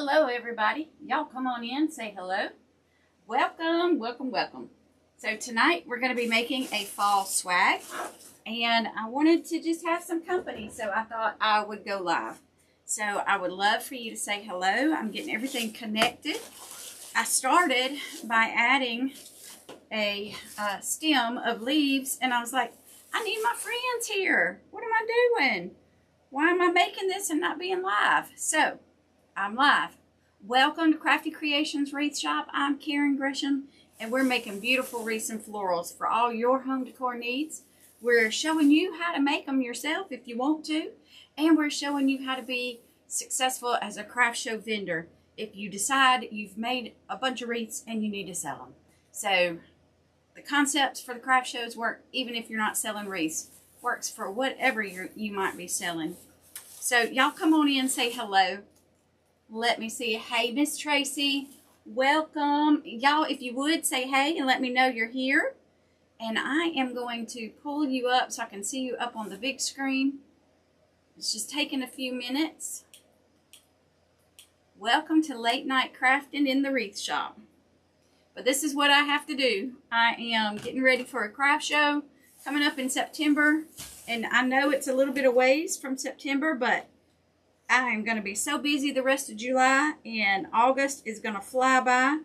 Hello everybody. Y'all come on in, say hello. Welcome, welcome, welcome. So tonight we're going to be making a fall swag and I wanted to just have some company, so I thought I would go live. So I would love for you to say hello. I'm getting everything connected. I started by adding a stem of leaves and I was like, I need my friends here. What am I doing? Why am I making this and not being live? So I'm live. Welcome to Crafty Creations Wreath Shop. I'm Karen Gresham, and we're making beautiful wreaths and florals for all your home decor needs. We're showing you how to make them yourself if you want to, and we're showing you how to be successful as a craft show vendor if you decide you've made a bunch of wreaths and you need to sell them. So the concepts for the craft shows work even if you're not selling wreaths. Works for whatever you might be selling. So y'all come on in, say hello. Let me see. Hey, Miss Tracy. Welcome. Y'all, if you would, say hey and let me know you're here. And I am going to pull you up so I can see you up on the big screen. It's just taking a few minutes. Welcome to Late Night Crafting in the Wreath Shop. But this is what I have to do. I am getting ready for a craft show coming up in September. And I know it's a little bit of ways from September, but I am going to be so busy the rest of July, and August is going to fly by.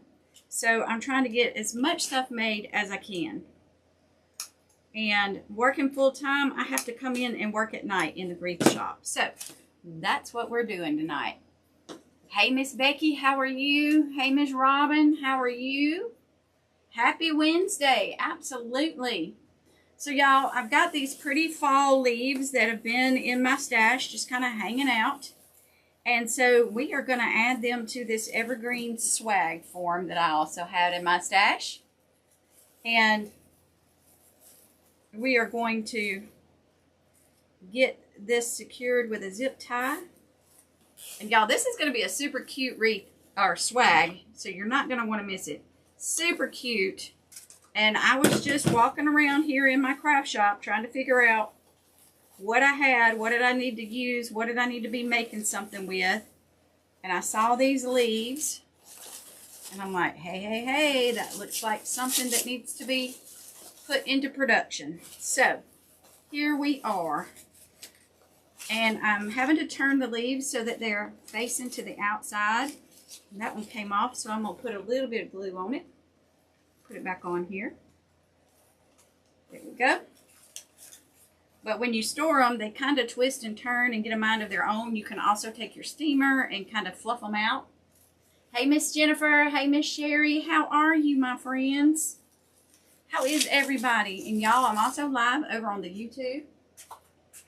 So I'm trying to get as much stuff made as I can. And working full time, I have to come in and work at night in the wreath shop. So that's what we're doing tonight. Hey, Miss Becky, how are you? Hey, Miss Robin, how are you? Happy Wednesday. Absolutely. So y'all, I've got these pretty fall leaves that have been in my stash, just kind of hanging out. And so we are going to add them to this evergreen swag form that I also had in my stash. And we are going to get this secured with a zip tie. And y'all, this is going to be a super cute wreath or swag, so you're not going to want to miss it. Super cute. And I was just walking around here in my craft shop trying to figure out what I had, what did I need to use, what did I need to be making something with. And I saw these leaves. And I'm like, hey, that looks like something that needs to be put into production. So, here we are. And I'm having to turn the leaves so that they're facing to the outside. And that one came off, so I'm going to put a little bit of glue on it. Put it back on here. There we go. But when you store them, they kind of twist and turn and get a mind of their own. You can also take your steamer and kind of fluff them out. Hey, Miss Jennifer. Hey, Miss Sherry. How are you, my friends? How is everybody? And y'all, I'm also live over on the YouTube.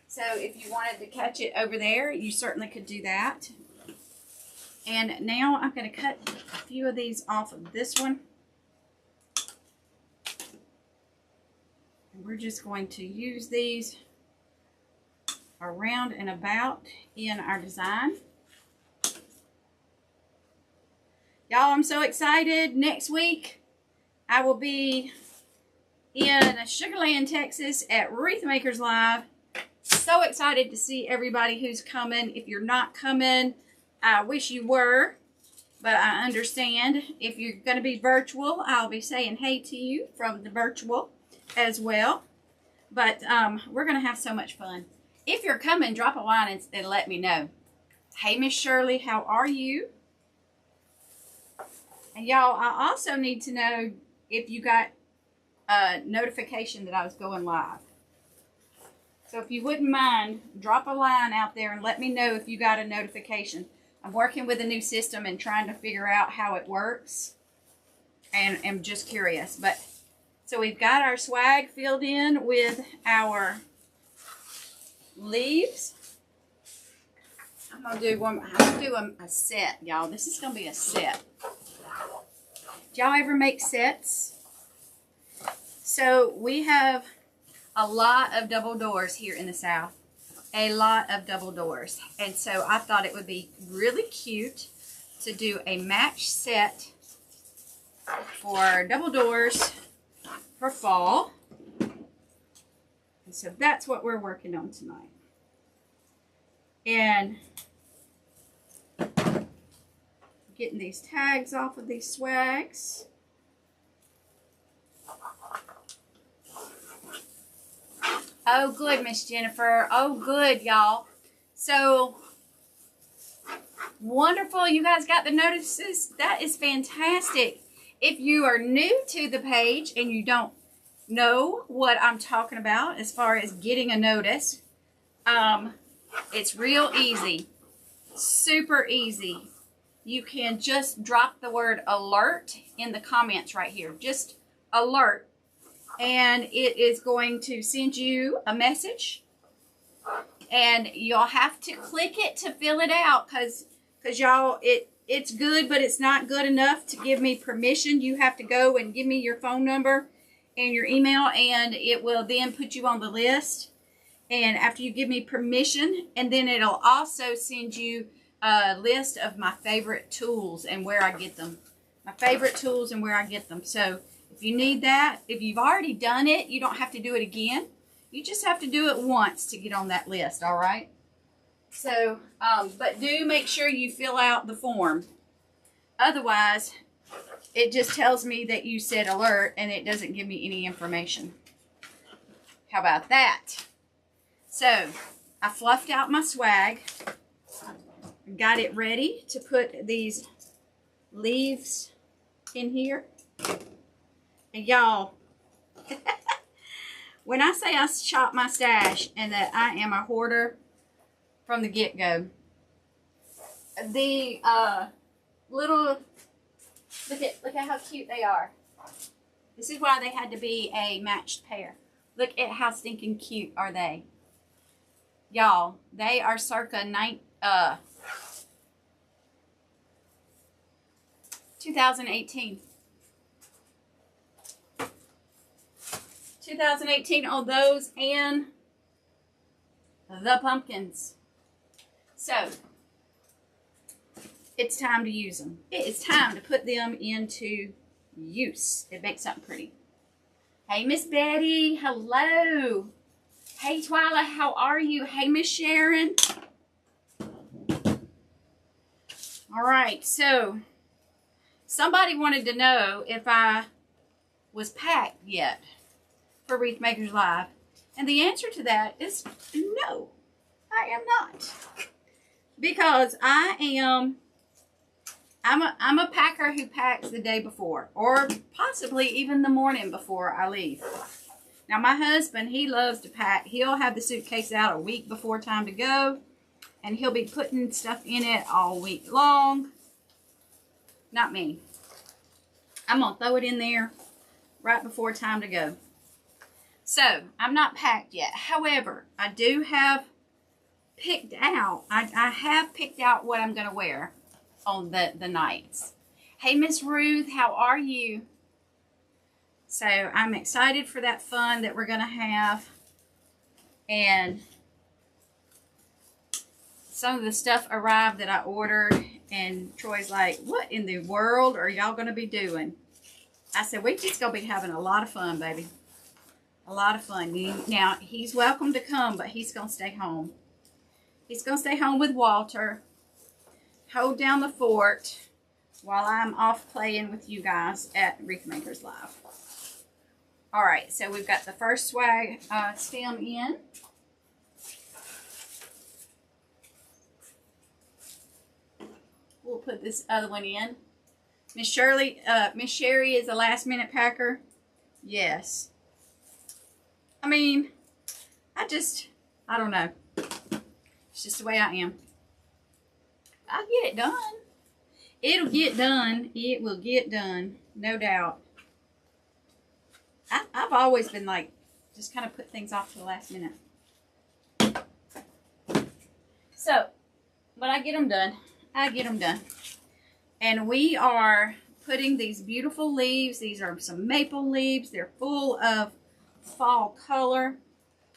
So if you wanted to catch it over there, you certainly could do that. And now I'm going to cut a few of these off of this one. And we're just going to use these around and about in our design. Y'all, I'm so excited. Next week, I will be in Sugar Land, Texas at Wreath Makers Live. So excited to see everybody who's coming. If you're not coming, I wish you were, but I understand. If you're going to be virtual, I'll be saying hey to you from the virtual as well. But we're going to have so much fun. If you're coming, drop a line and let me know. Hey, Miss Shirley, how are you? And y'all, I also need to know if you got a notification that I was going live. So if you wouldn't mind, drop a line out there and let me know if you got a notification. I'm working with a new system and trying to figure out how it works. And I'm just curious. But so we've got our swag filled in with our leaves. I'm gonna do a set, y'all. This is gonna be a set. Do y'all ever make sets? So we have a lot of double doors here in the South. A lot of double doors. And so I thought it would be really cute to do a match set for double doors for fall. And so that's what we're working on tonight. And getting these tags off of these swags. Oh, good, Miss Jennifer. Oh, good, y'all. So, wonderful. You guys got the notices? That is fantastic. If you are new to the page and you don't know what I'm talking about as far as getting a notice, it's real easy. Super easy. You can just drop the word alert in the comments right here. Just alert. And it is going to send you a message. And you'll have to click it to fill it out because y'all, it's good, but it's not good enough to give me permission. You have to go and give me your phone number and your email, and it will then put you on the list. And after you give me permission, and then it'll also send you a list of my favorite tools and where I get them. My favorite tools and where I get them. So if you need that, if you've already done it, you don't have to do it again. You just have to do it once to get on that list, all right? So, but do make sure you fill out the form. Otherwise, it just tells me that you said alert and it doesn't give me any information. How about that? So, I fluffed out my swag. Got it ready to put these leaves in here. And y'all, when I say I shop my stash and that I am a hoarder from the get-go, the little, look at how cute they are. This is why they had to be a matched pair. Look at how stinking cute are they. Y'all, they are circa 2018. 2018 on those and the pumpkins. So, it's time to use them. It's time to put them into use. It makes something pretty. Hey, Miss Betty. Hello. Hey, Twyla. How are you? Hey, Miss Sharon. All right. So, somebody wanted to know if I was packed yet for Wreath Makers Live. And the answer to that is no, I am not. Because I'm a packer who packs the day before, or possibly even the morning before I leave. Now, my husband, he loves to pack. He'll have the suitcase out a week before time to go, and he'll be putting stuff in it all week long. Not me. I'm going to throw it in there right before time to go. So, I'm not packed yet. However, I do have picked out, I have picked out what I'm going to wear on the nights. Hey, Miss Ruth, how are you? So, I'm excited for that fun that we're going to have. And some of the stuff arrived that I ordered, and Troy's like, what in the world are y'all going to be doing? I said, we just going to be having a lot of fun, baby. A lot of fun. Now, he's welcome to come, but he's going to stay home. He's going to stay home with Walter, hold down the fort while I'm off playing with you guys at Wreath Makers Live. All right, so we've got the first swag stem in. We'll put this other one in. Miss Sherry is a last minute packer. Yes. I mean, I don't know. It's just the way I am. I'll get it done. It'll get done. It will get done. No doubt. I've always been like, just kind of put things off to the last minute. So, but I get them done. I get them done. And we are putting these beautiful leaves. These are some maple leaves. They're full of fall color.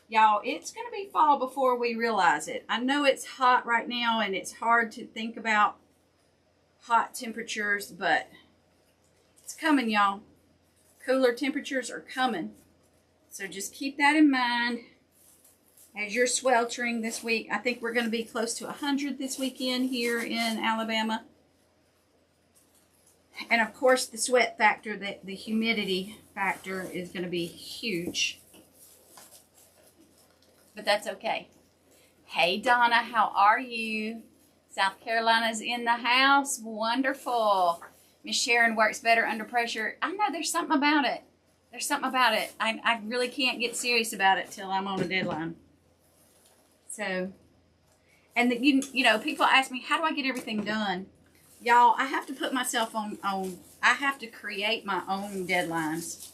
Y'all, it's going to be fall before we realize it. I know it's hot right now and it's hard to think about hot temperatures, but it's coming, y'all. Cooler temperatures are coming. So just keep that in mind as you're sweltering this week. I think we're going to be close to 100 this weekend here in Alabama. And of course the sweat factor, the humidity factor is going to be huge. But that's okay. Hey Donna, how are you? South Carolina's in the house. Wonderful. Miss Sharon works better under pressure. I know there's something about it. There's something about it. I really can't get serious about it till I'm on a deadline. So, and you know, people ask me, how do I get everything done? Y'all, I have to put myself on, I have to create my own deadlines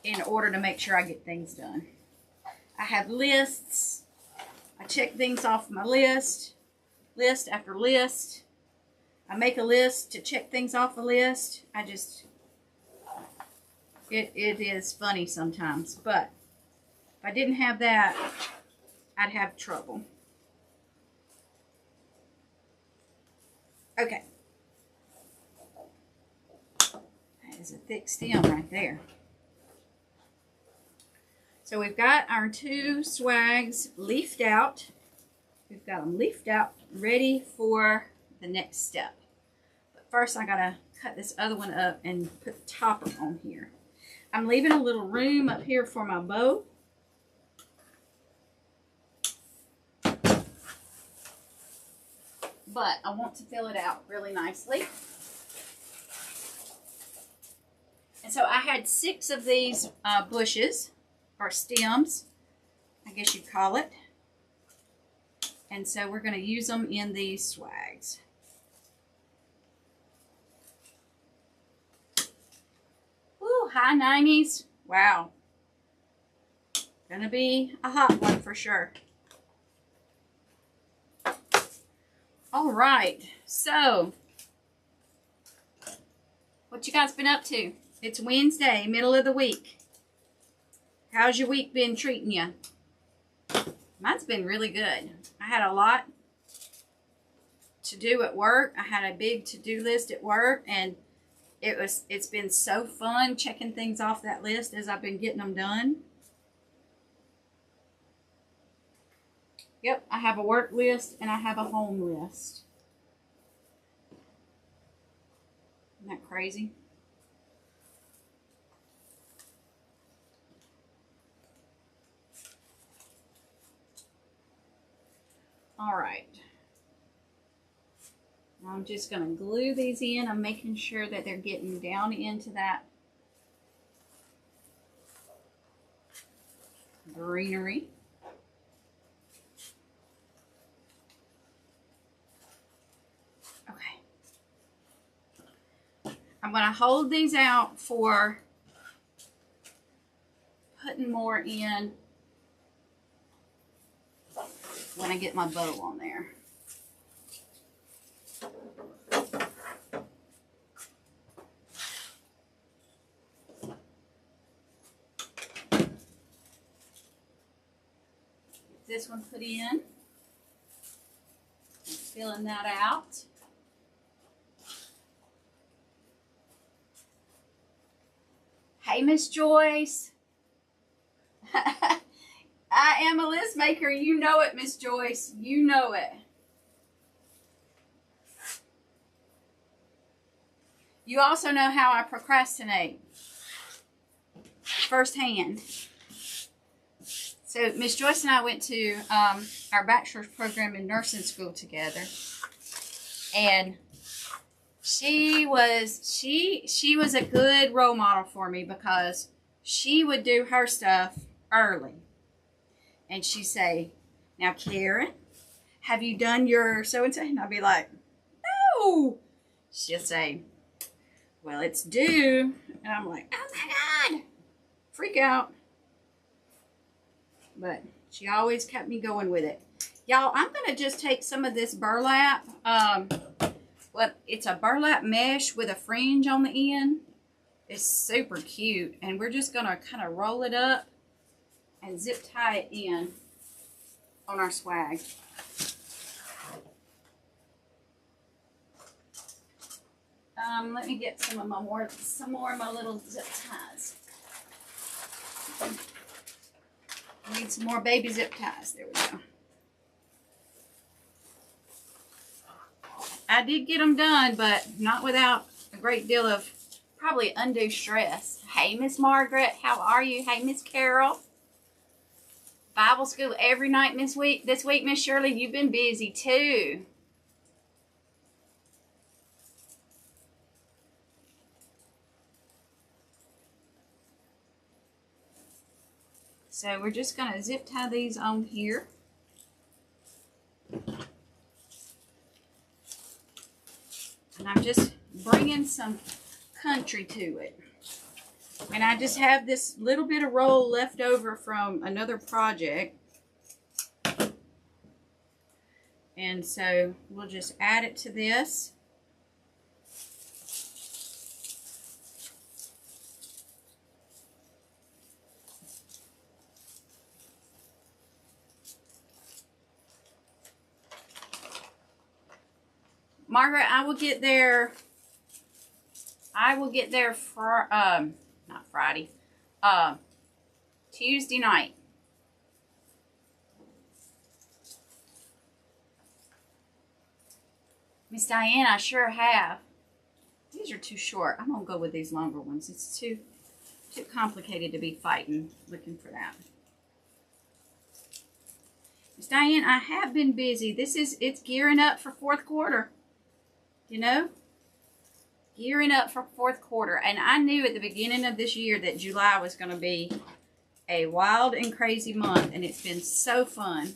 in order to make sure I get things done. I have lists. I check things off my list after list. I make a list to check things off the list. It is funny sometimes, but if I didn't have that, I'd have trouble. Okay. That is a thick stem right there. So we've got our 2 swags leafed out. We've got them leafed out, ready for the next step. But first I gotta cut this other one up and put the topper on here. I'm leaving a little room up here for my bow. But I want to fill it out really nicely. And so I had 6 of these bushes, or stems, I guess you'd call it. And so we're going to use them in these swags. Ooh, high 90s. Wow. Gonna be a hot one for sure. All right, so what you guys been up to? It's Wednesday, middle of the week. How's your week been treating you? Mine's been really good. I had a lot to do at work. I had a big to-do list at work, and it's been so fun checking things off that list as I've been getting them done. Yep, I have a work list and I have a home list. Isn't that crazy? All right. Now I'm just going to glue these in. I'm making sure that they're getting down into that greenery. Okay. I'm going to hold these out for putting more in when I get my bow on there. Get this one put in. Filling that out. Hey, Miss Joyce. I am a list maker. You know it, Miss Joyce. You know it. You also know how I procrastinate firsthand. So Miss Joyce and I went to our bachelor's program in nursing school together, and she was a good role model for me because she would do her stuff early. And she'd say, now, Karen, have you done your so-and-so? And I'd be like, no. She'll say, well, it's due. And I'm like, oh, my God. Freak out. But she always kept me going with it. Y'all, I'm going to just take some of this burlap. It's a burlap mesh with a fringe on the end. It's super cute. And we're just going to kind of roll it up and zip tie it in on our swag. Let me get some more of my little zip ties. I need some more baby zip ties. There we go. I did get them done, but not without a great deal of probably undue stress. Hey, Miss Margaret, how are you? Hey, Miss Carol. Bible school every night this week, Miss Shirley. You've been busy too. So we're just going to zip tie these on here. And I'm just bringing some country to it. And I just have this little bit of roll left over from another project. And so we'll just add it to this. Margaret, I will get there for not Friday. Tuesday night. Miss Diane, I sure have. These are too short. I'm gonna go with these longer ones. It's too complicated to be fighting looking for that. Miss Diane, I have been busy. It's gearing up for fourth quarter. You know? Gearing up for fourth quarter. And I knew at the beginning of this year that July was going to be a wild and crazy month. And it's been so fun.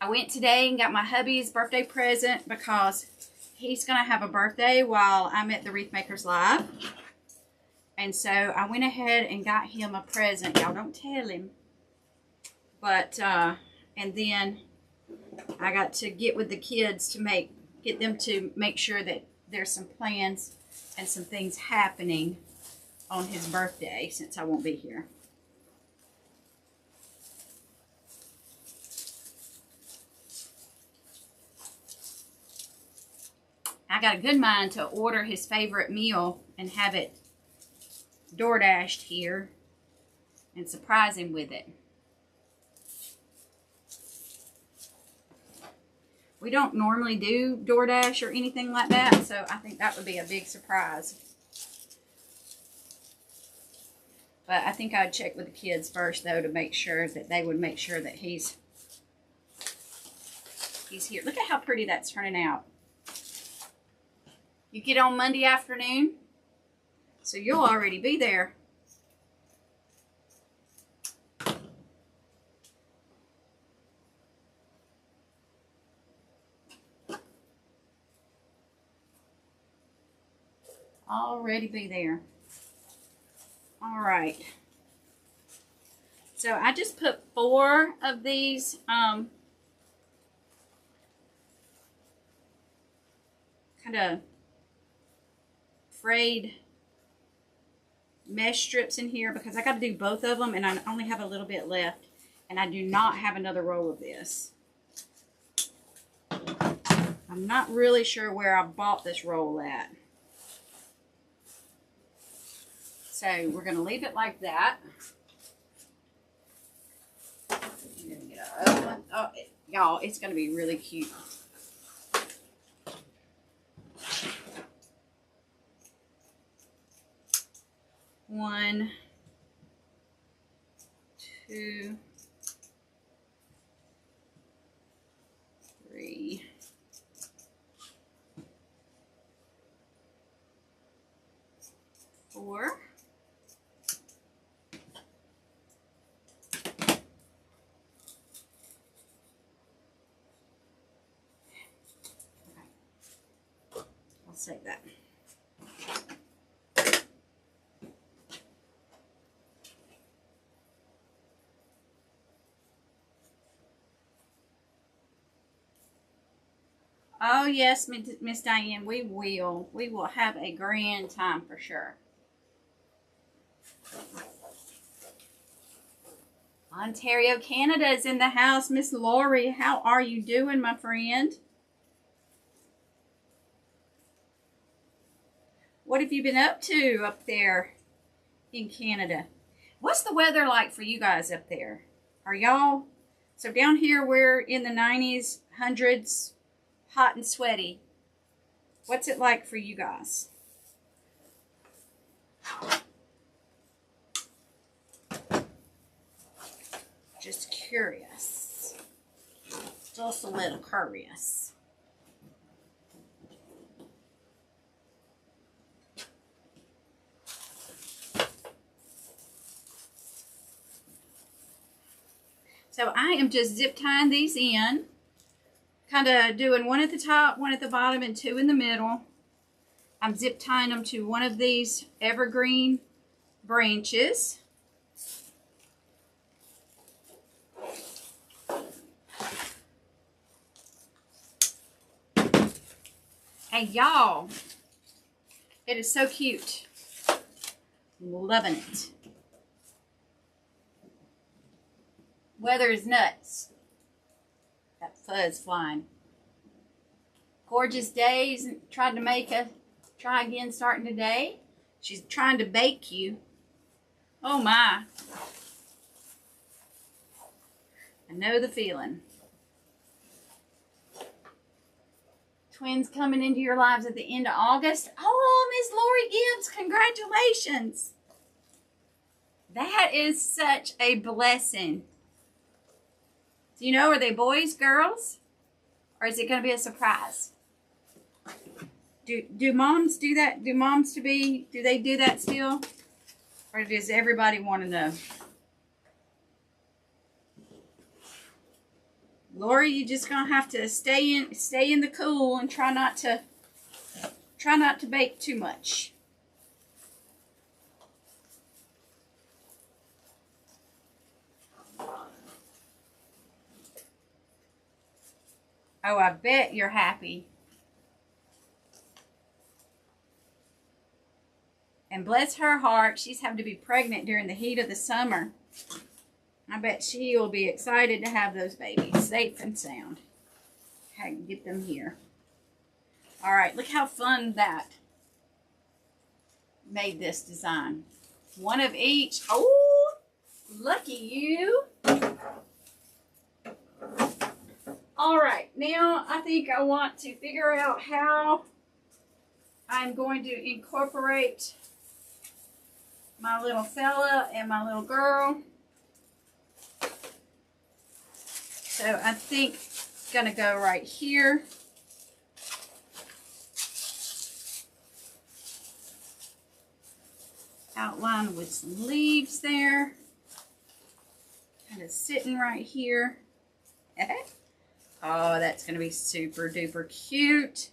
I went today and got my hubby's birthday present because he's going to have a birthday while I'm at the Wreath Makers Live. And so I went ahead and got him a present. Y'all don't tell him. But, and then I got to get with the kids to get them to make sure that there's some plans and some things happening on his birthday since I won't be here. I got a good mind to order his favorite meal and have it DoorDashed here and surprise him with it. We don't normally do DoorDash or anything like that, so I think that would be a big surprise. But I think I'd check with the kids first, though, to make sure that they would make sure that he's here. Look at how pretty that's turning out. You get on Monday afternoon, so you'll already be there. Already be there. All right. So I just put 4 of these kind of frayed mesh strips in here because I got to do both of them and I only have a little bit left and I do not have another roll of this. I'm not really sure where I bought this roll at. So we're going to leave it like that. Oh, y'all, it's going to be really cute. One, 2, 3. 4. I'll save that. Oh, yes, Miss Diane, we will. We will have a grand time for sure. Ontario, Canada is in the house. Miss Lori, how are you doing, my friend? What have you been up to up there in Canada? What's the weather like for you guys up there? Are y'all... So down here we're in the 90s, 100s, hot and sweaty. What's it like for you guys? Just curious. Just a little curious. So I am just zip tying these in. Kind of doing one at the top, one at the bottom, and two in the middle. I'm zip tying them to one of these evergreen branches. Hey y'all, it is so cute. Loving it. Weather is nuts. That fuzz flying. Gorgeous days. Tried to make a try again starting today. She's trying to bake you. Oh my. I know the feeling. Twins coming into your lives at the end of August. Oh, Miss Lori Gibbs, congratulations. That is such a blessing. Do you know, are they boys, girls? Or is it going to be a surprise? Do moms do that? Do they do that still? Or does everybody want to know? Lori, you just gonna have to stay in the cool and try not to bake too much. Oh, I bet you're happy. And bless her heart, she's having to be pregnant during the heat of the summer. I bet she will be excited to have those babies safe and sound. I can get them here. All right, look how fun that made this design. One of each. Oh, lucky you. All right, now I think I want to figure out how I'm going to incorporate my little fella and my little girl. So I think it's going to go right here. Outline with some leaves there. Kind of sitting right here. Oh, that's going to be super duper cute.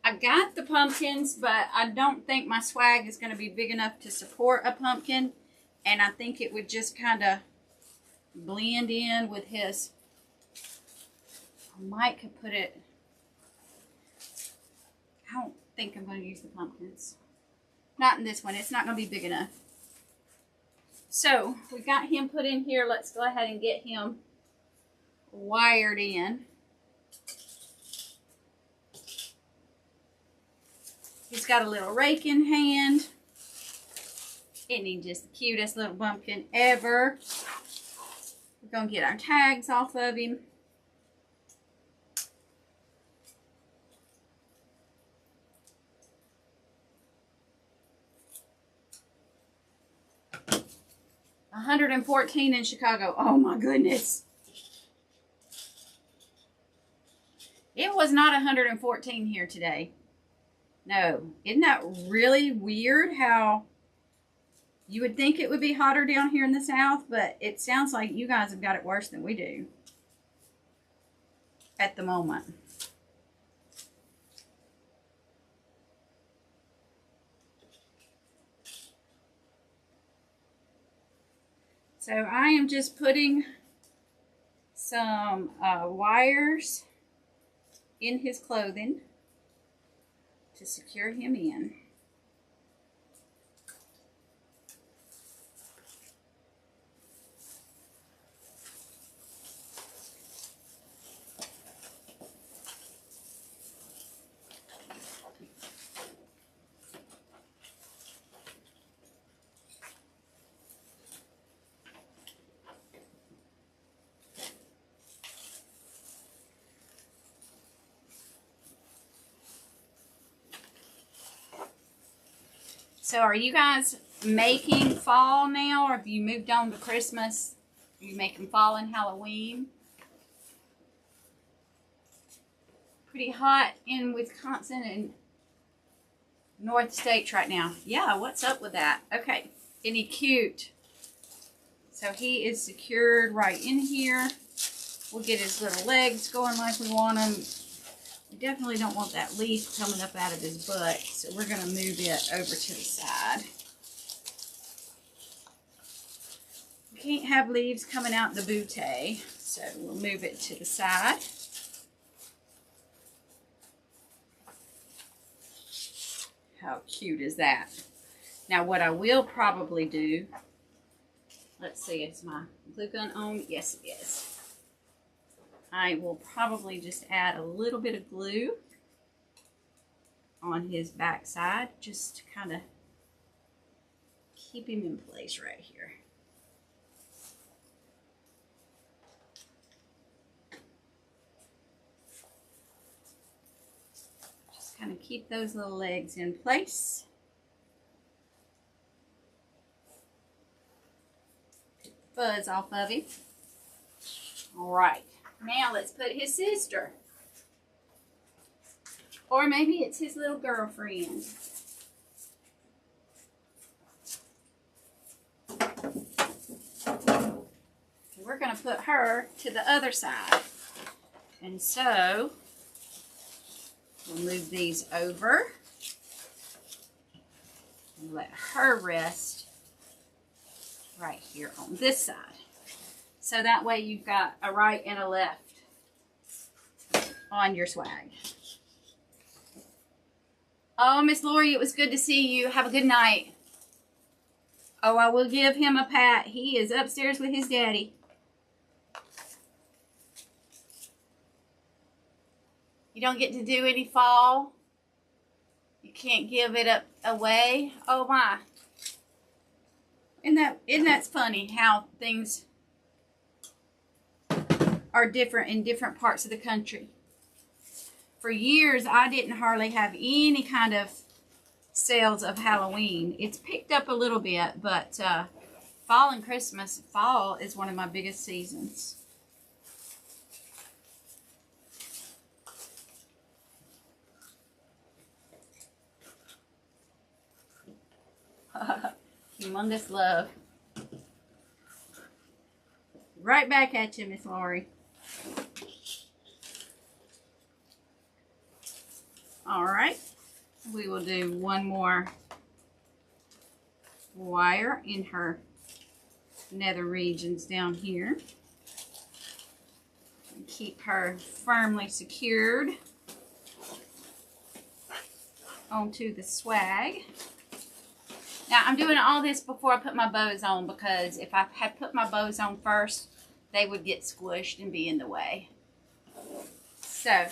I got the pumpkins, but I don't think my swag is going to be big enough to support a pumpkin. And I think it would just kind of blend in with his. I might could put it. I don't think I'm going to use the pumpkins. Not in this one. It's not going to be big enough. So we got him put in here. Let's go ahead and get him wired in. He's got a little rake in hand. Isn't he just the cutest little bumpkin ever? We're going to get our tags off of him. $114 in Chicago. Oh my goodness. It was not 114 here today. No. Isn't that really weird how you would think it would be hotter down here in the south, but it sounds like you guys have got it worse than we do at the moment. So I am just putting some wires in his clothing to secure him in. So are you guys making fall now, or have you moved on to Christmas? Are you making fall and Halloween? Pretty hot in Wisconsin and North States right now. Yeah, what's up with that? Okay, isn't he cute? So he is secured right in here. We'll get his little legs going like we want them. We definitely don't want that leaf coming up out of his butt, so we're going to move it over to the side. We can't have leaves coming out the bootay, so we'll move it to the side. How cute is that? Now what I will probably do, let's see, is my glue gun on? Yes, it is. I will probably just add a little bit of glue on his back side, just to kind of keep him in place right here. Just kind of keep those little legs in place. Get the fuzz off of him. All right. Now let's put his sister. Or maybe it's his little girlfriend. We're going to put her to the other side. And so, we'll move these over. And let her rest right here on this side. So that way you've got a right and a left on your swag. Oh, Miss Lori, it was good to see you. Have a good night. Oh, I will give him a pat. He is upstairs with his daddy. You don't get to do any fall. You can't give it up away. Oh my. Isn't that funny how things are different in different parts of the country. For years, I didn't hardly have any kind of sales of Halloween. It's picked up a little bit, but fall and Christmas, fall is one of my biggest seasons. Humongous love. Right back at you, Miss Lori. All right, we will do one more wire in her nether regions down here. And keep her firmly secured onto the swag. Now, I'm doing all this before I put my bows on, because if I had put my bows on first, they would get squished and be in the way. So,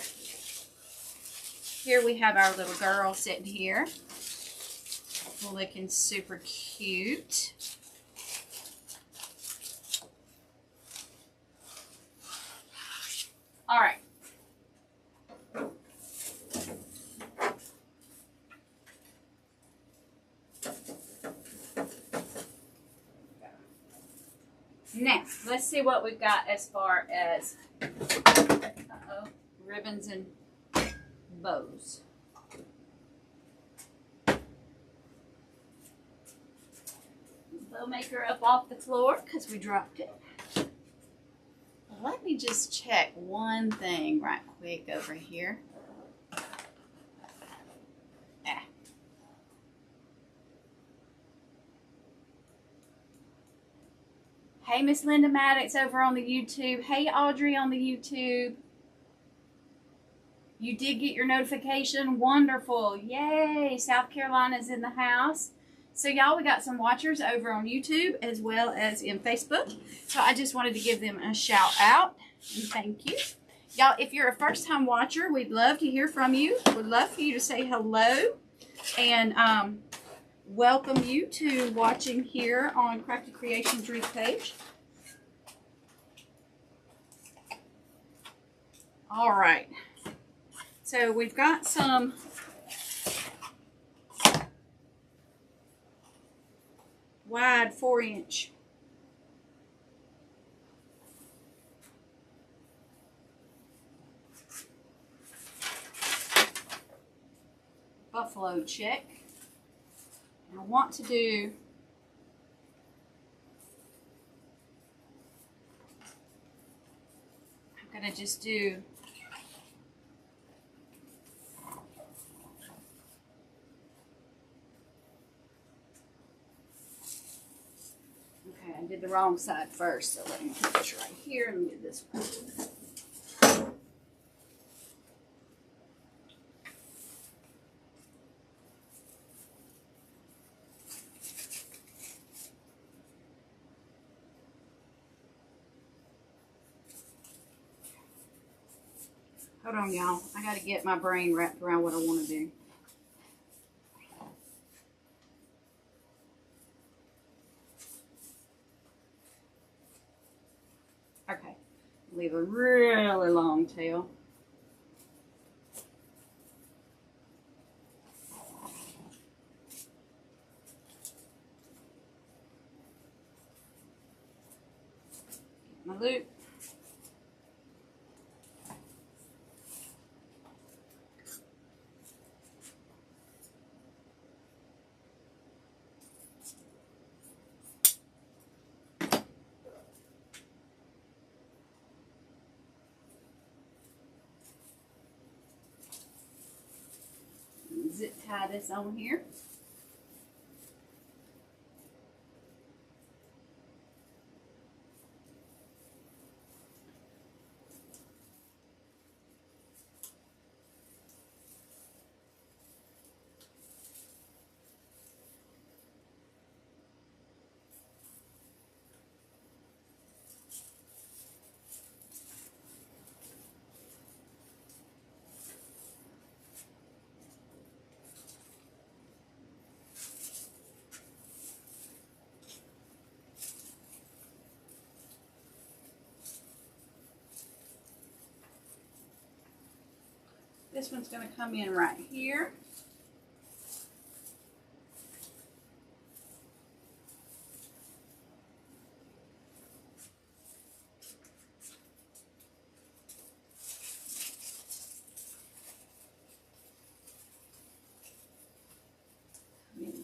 here we have our little girl sitting here, looking super cute. All right. Now, let's see what we've got as far as ribbons and bows. Bow maker up off the floor because we dropped it. Let me just check one thing right quick over here. Hey, Miss Linda Maddox over on the YouTube. Hey, Audrey on the YouTube. You did get your notification. Wonderful. Yay. South Carolina's in the house. So, y'all, we got some watchers over on YouTube as well as in Facebook. So, I just wanted to give them a shout out and thank you. Y'all, if you're a first-time watcher, we'd love to hear from you. We'd love for you to say hello and welcome you to watching here on Crafty Creations Ruth page. All right. So we've got some wide 4-inch. Buffalo check. And I want to do I'm going to just do I did the wrong side first, so let me put this right here and do this one. Hold on, y'all. I got to get my brain wrapped around what I want to do. Okay. Leave a really long tail. Get my loop. Zip tie this on here. This one's going to come in right here.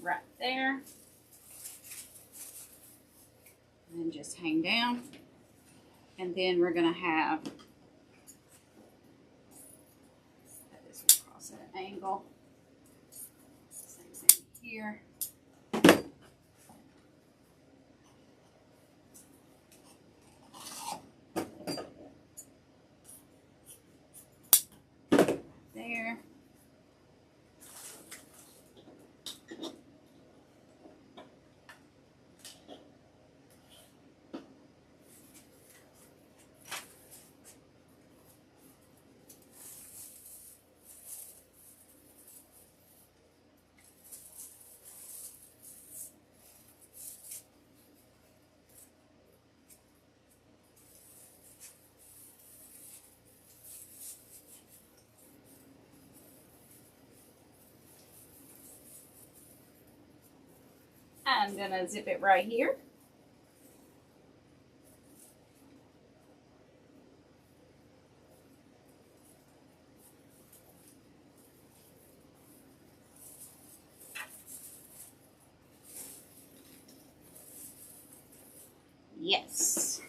Right there. And then just hang down. And then we're going to have angle. Same thing here. There. I'm going to zip it right here. Yes.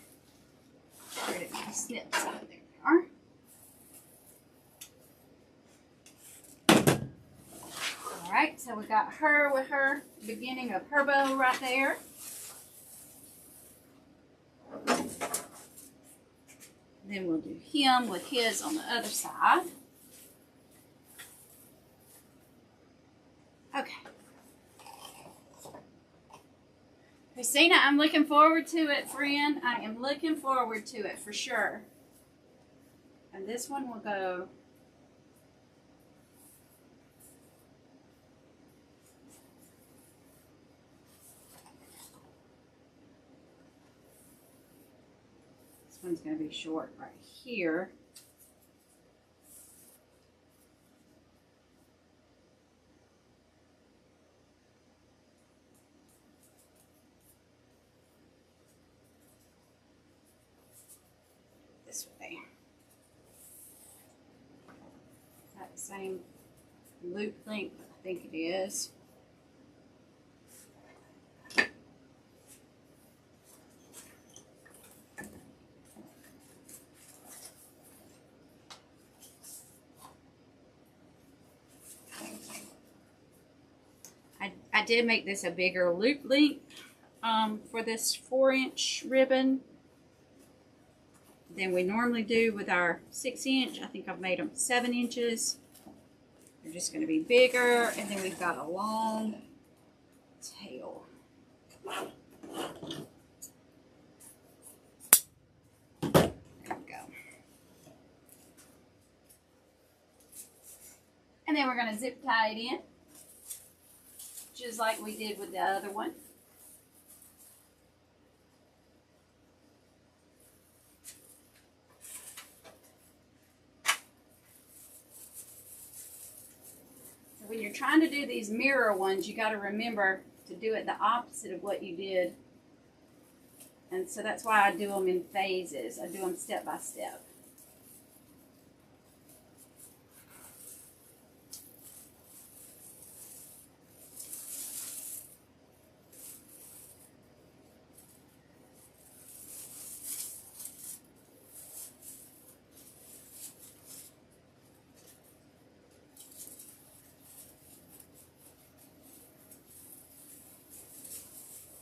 Where did my snips out? There they are. Alright, so we got her with her beginning of her bow right there. Then we'll do him with his on the other side. Okay. Christina, I'm looking forward to it, friend. I am looking forward to it for sure. And this one will go one's going to be short right here. this way. Is that the same loop length? I think it is. I did make this a bigger loop length for this 4-inch ribbon than we normally do with our 6-inch. I think I've made them 7 inches. They're just going to be bigger, and then we've got a long tail. There we go. And then we're going to zip tie it in, just like we did with the other one. So when you're trying to do these mirror ones, you got to remember to do it the opposite of what you did. And so that's why I do them in phases. I do them step by step.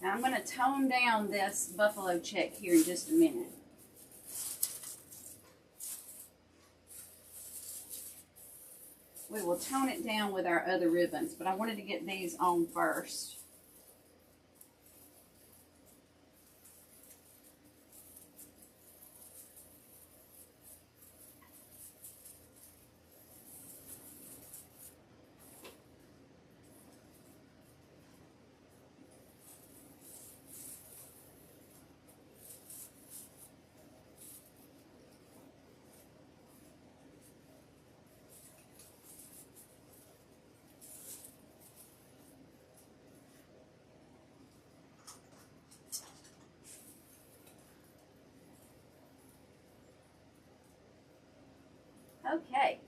Now I'm going to tone down this buffalo check here in just a minute. We will tone it down with our other ribbons, but I wanted to get these on first. Okay.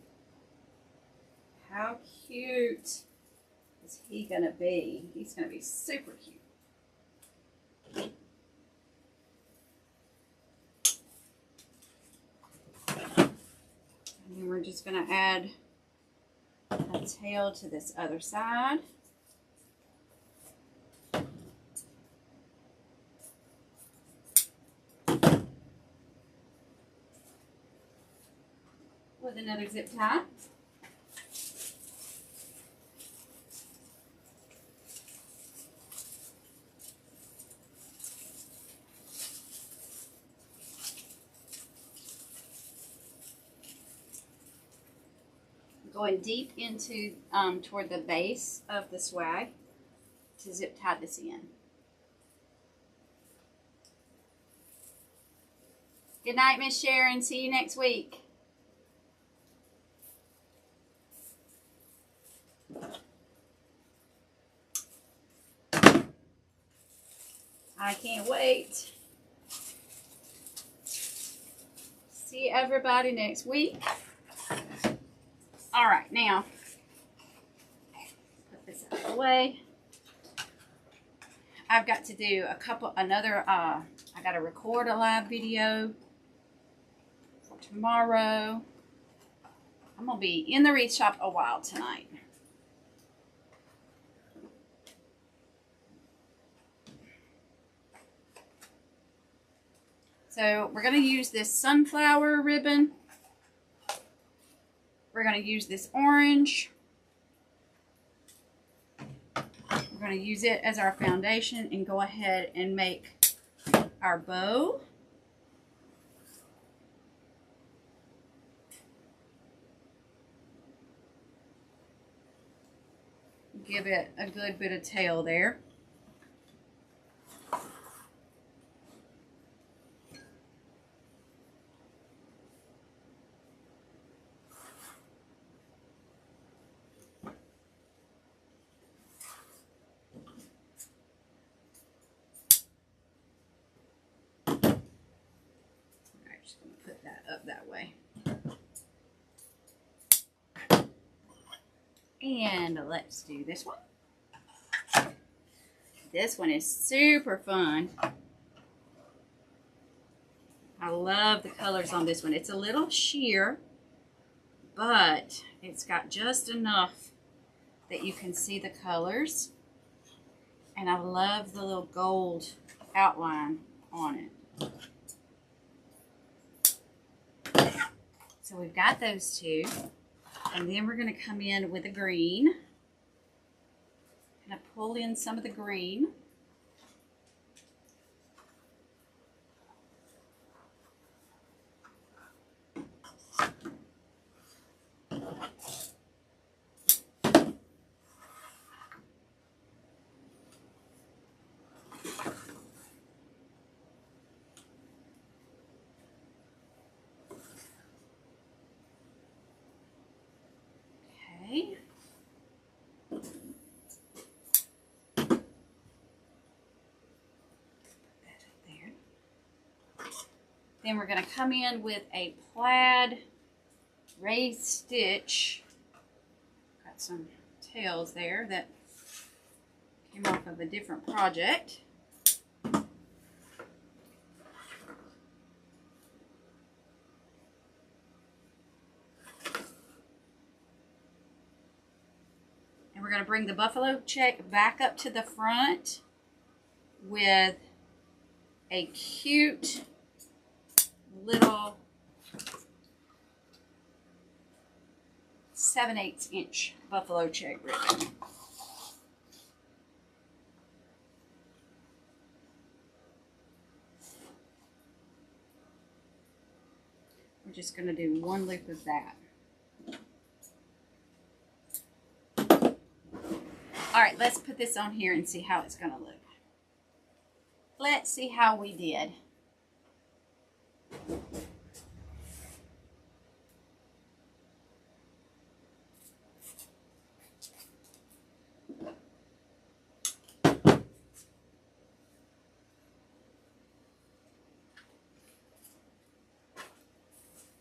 How cute is he going to be? He's going to be super cute. And then we're just going to add a tail to this other side. With another zip tie. Going deep into toward the base of the swag to zip tie this in. Good night, Miss Sharon. See you next week. I can't wait. See everybody next week. All right, now put this out of the way. I've got to do I got to record a live video for tomorrow. I'm gonna be in the wreath shop a while tonight. So we're going to use this sunflower ribbon. We're going to use this orange. We're going to use it as our foundation and go ahead and make our bow. Give it a good bit of tail there. Just going to put that And let's do this one. This one is super fun. I love the colors on this one. It's a little sheer, but it's got just enough that you can see the colors. And I love the little gold outline on it. So we've got those two. And then we're going to come in with a green. Kind of pull in some of the green. Okay. Then we're going to come in with a plaid raised stitch. Got some tails there that came off of a different project. And we're going to bring the buffalo check back up to the front with a cute little 7/8 inch buffalo check ribbon. We're just going to do one loop of that. All right, let's put this on here and see how it's going to look. Let's see how we did.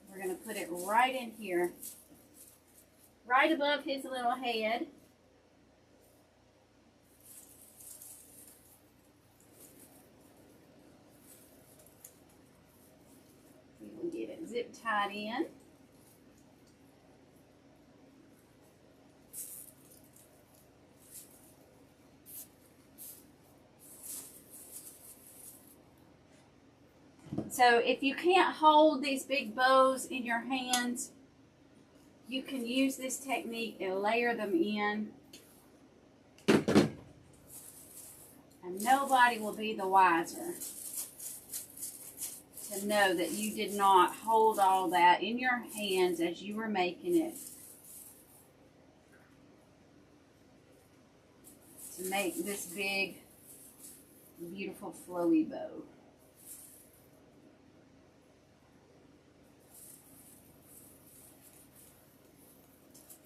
We're going to put it right in here, right above his little head. We'll get it zip tied in. So if you can't hold these big bows in your hands, you can use this technique and layer them in. And nobody will be the wiser to know that you did not hold all that in your hands as you were making it to make this big, beautiful, flowy bow.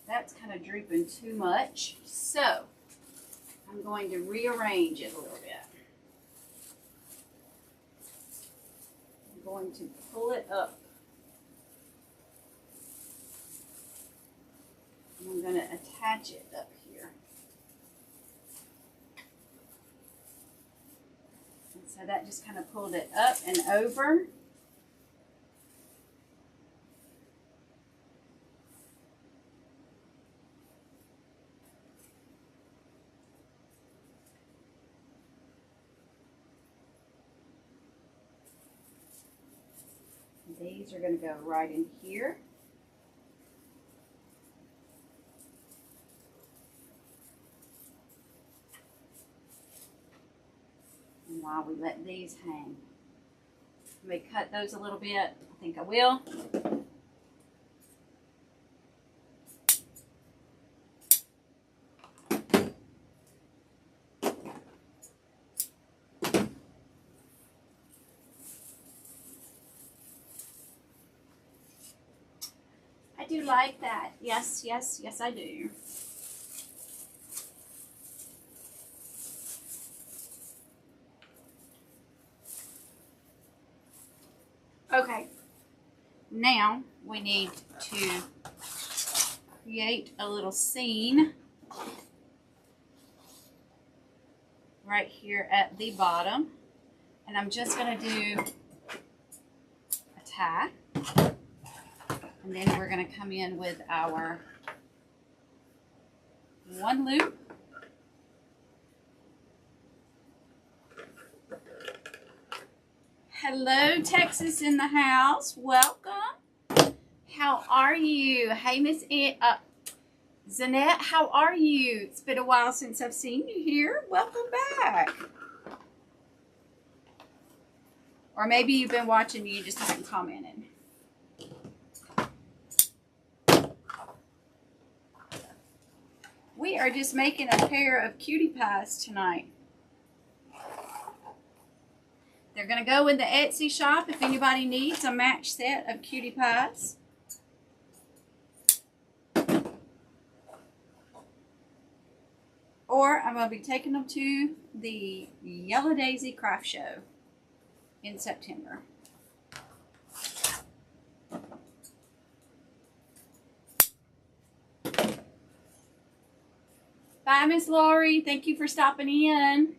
That's kind of drooping too much, so I'm going to rearrange it a little bit. I'm going to pull it up. And I'm going to attach it up here. And so that just kind of pulled it up and over. These are going to go right in here. And while we let these hang, let me cut those a little bit. I think I will. I do like that. Yes, yes, yes, I do. Okay, now we need to create a little scene right here at the bottom. And I'm just going to do a tie. And then we're going to come in with our one loop. Hello, Texas in the house. Welcome. How are you? Hey, Miss Zanette, how are you? It's been a while since I've seen you here. Welcome back. Or maybe you've been watching me, you just haven't commented. We are just making a pair of cutie pies tonight. They're going to go in the Etsy shop if anybody needs a match set of cutie pies. Or I'm going to be taking them to the Yellow Daisy Craft Show in September. Bye, Miss Lori. Thank you for stopping in.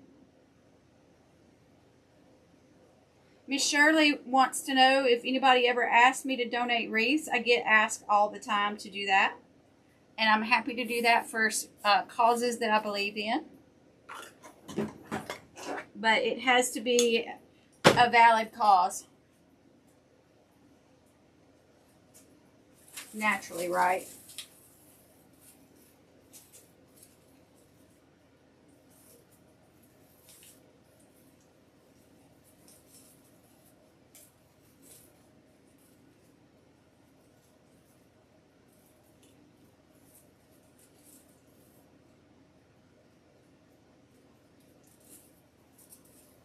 Miss Shirley wants to know if anybody ever asked me to donate wreaths. I get asked all the time to do that. And I'm happy to do that for causes that I believe in. But it has to be a valid cause. Naturally, right?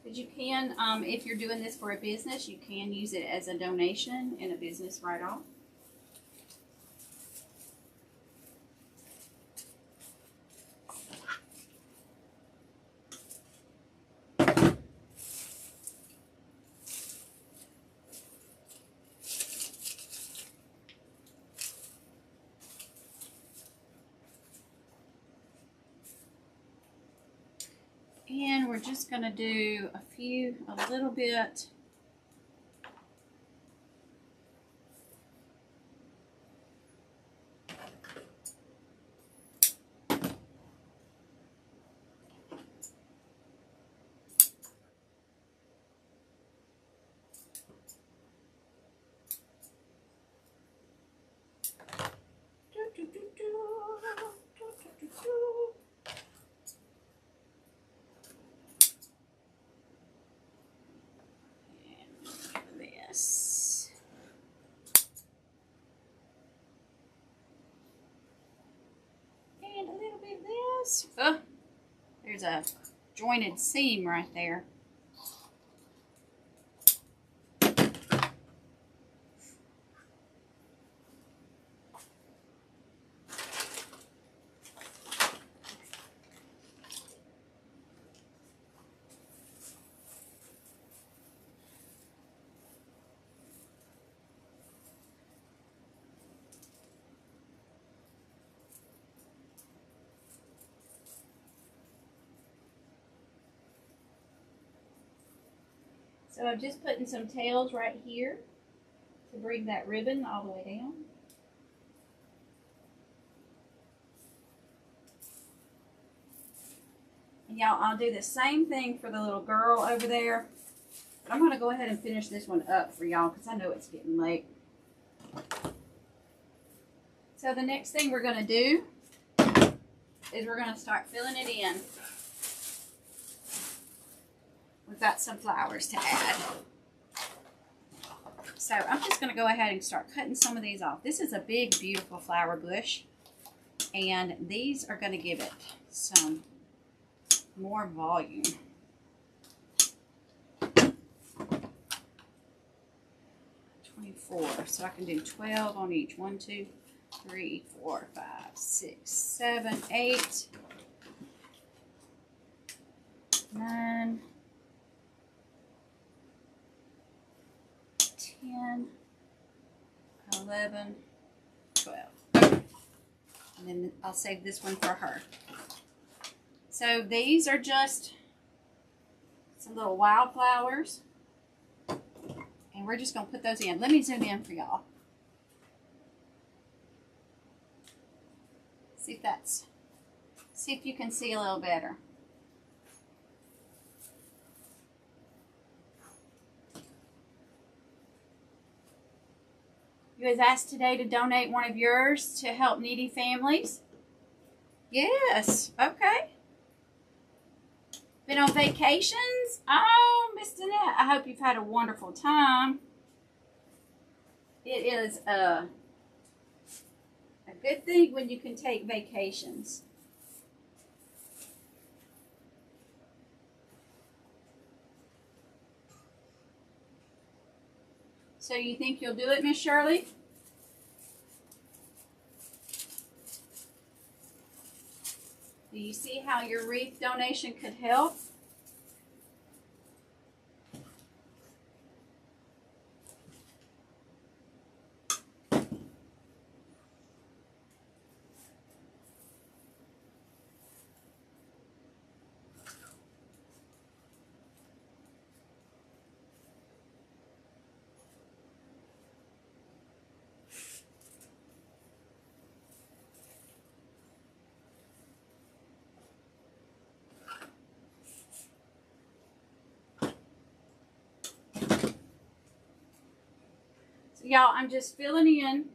But you can, if you're doing this for a business, you can use it as a donation in a business write-off. And we're just going to do a little bit. And a little bit of this. Oh, there's a jointed seam right there. So I'm just putting some tails right here to bring that ribbon all the way down. And y'all, I'll do the same thing for the little girl over there. But I'm going to go ahead and finish this one up for y'all because I know it's getting late. So the next thing we're going to do is we're going to start filling it in. We've got some flowers to add. So I'm just going to go ahead and start cutting some of these off. This is a big, beautiful flower bush. And these are going to give it some more volume. So I can do 12 on each. 1, 2, 3, 4, 5, 6, 7, 8, 9, 10, 11, 12. Okay. And then I'll save this one for her. So these are just some little wildflowers. And we're just going to put those in. Let me zoom in for y'all. See if you can see a little better. You was asked today to donate one of yours to help needy families? Yes, okay. Been on vacations? Oh, Miss Danette, I hope you've had a wonderful time. It is a good thing when you can take vacations. So you think you'll do it, Miss Shirley? Do you see how your wreath donation could help? So y'all, I'm just filling in.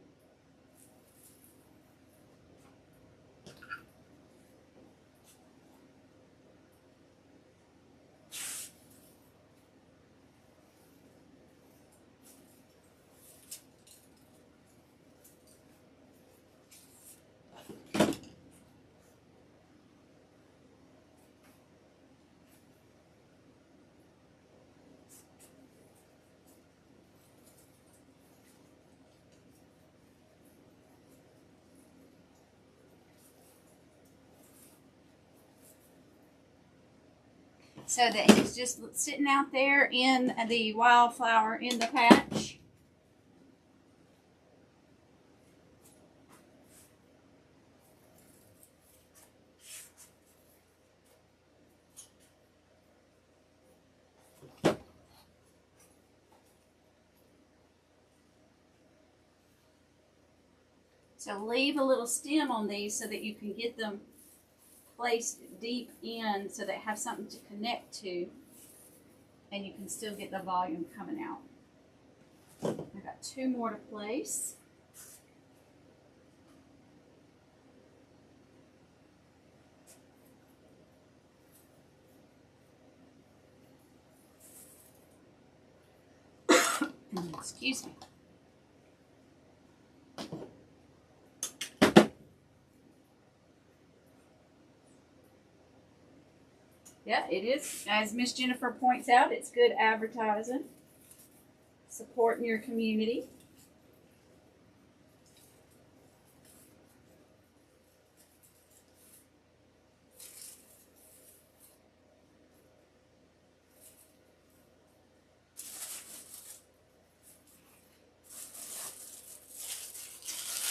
So that it's just sitting out there in the wildflower in the patch. So leave a little stem on these so that you can get them placed deep in so they have something to connect to, and you can still get the volume coming out. I've got 2 more to place. Excuse me. Yeah, it is. As Miss Jennifer points out, it's good advertising, supporting your community.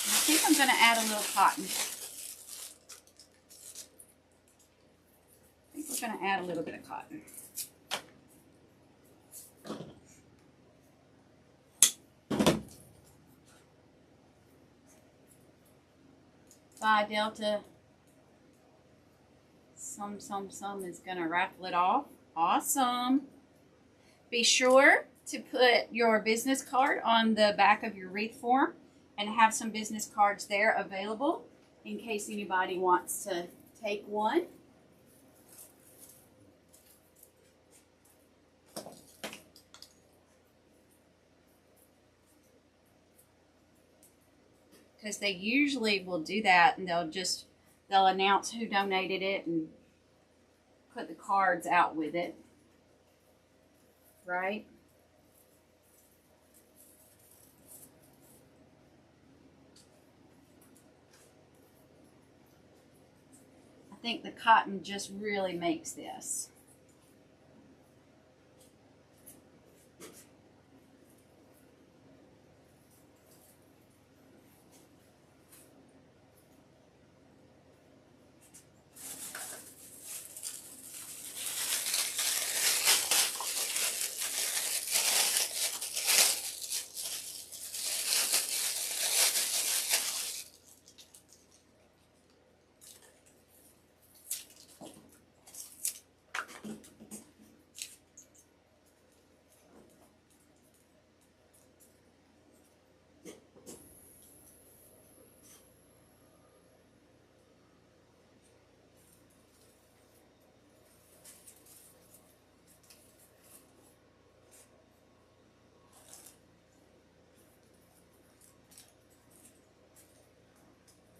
I think I'm going to add a little cotton. Going to add a little bit of cotton. Phi Delta some is going to raffle it off. Awesome. Be sure to put your business card on the back of your wreath form and have some business cards there available in case anybody wants to take one. Because they usually will do that, and they'll announce who donated it and put the cards out with it, right? I think the cotton just really makes this.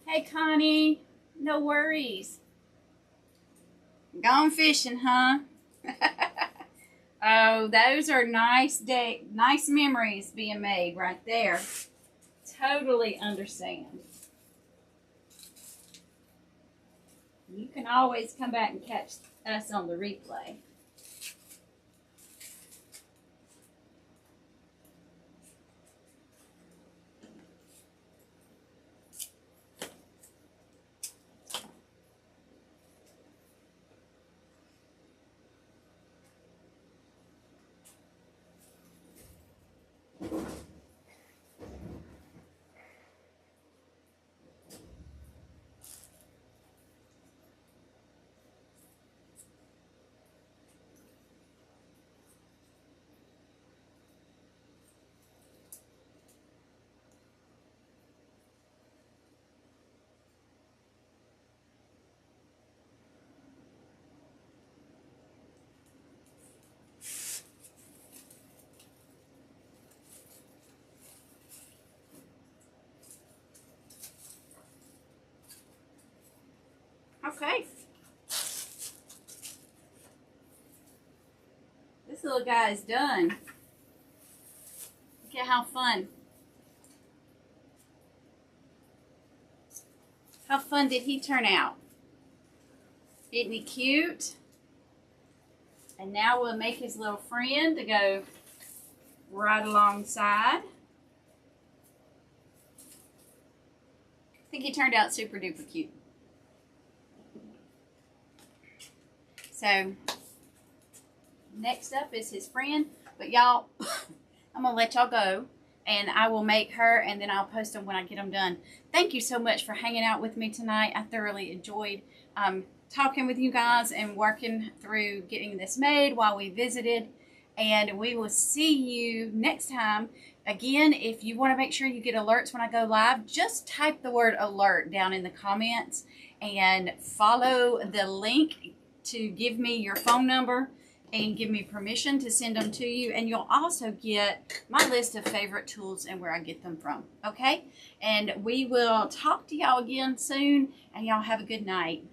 Hey, Connie. No worries. Gone fishing, huh? Oh, those are nice memories being made right there. Totally understand. You can always come back and catch us on the replay. Okay. This little guy is done. Look at how fun. How fun did he turn out? Isn't he cute? And now we'll make his little friend to go right alongside. I think he turned out super duper cute. So, next up is his friend. But y'all, I'm going to let y'all go. And I will make her, and then I'll post them when I get them done. Thank you so much for hanging out with me tonight. I thoroughly enjoyed talking with you guys and working through getting this made while we visited. And we will see you next time. Again, if you want to make sure you get alerts when I go live, just type the word alert down in the comments and follow the link to give me your phone number and give me permission to send them to you. And you'll also get my list of favorite tools and where I get them from. Okay? And we will talk to y'all again soon, and y'all have a good night.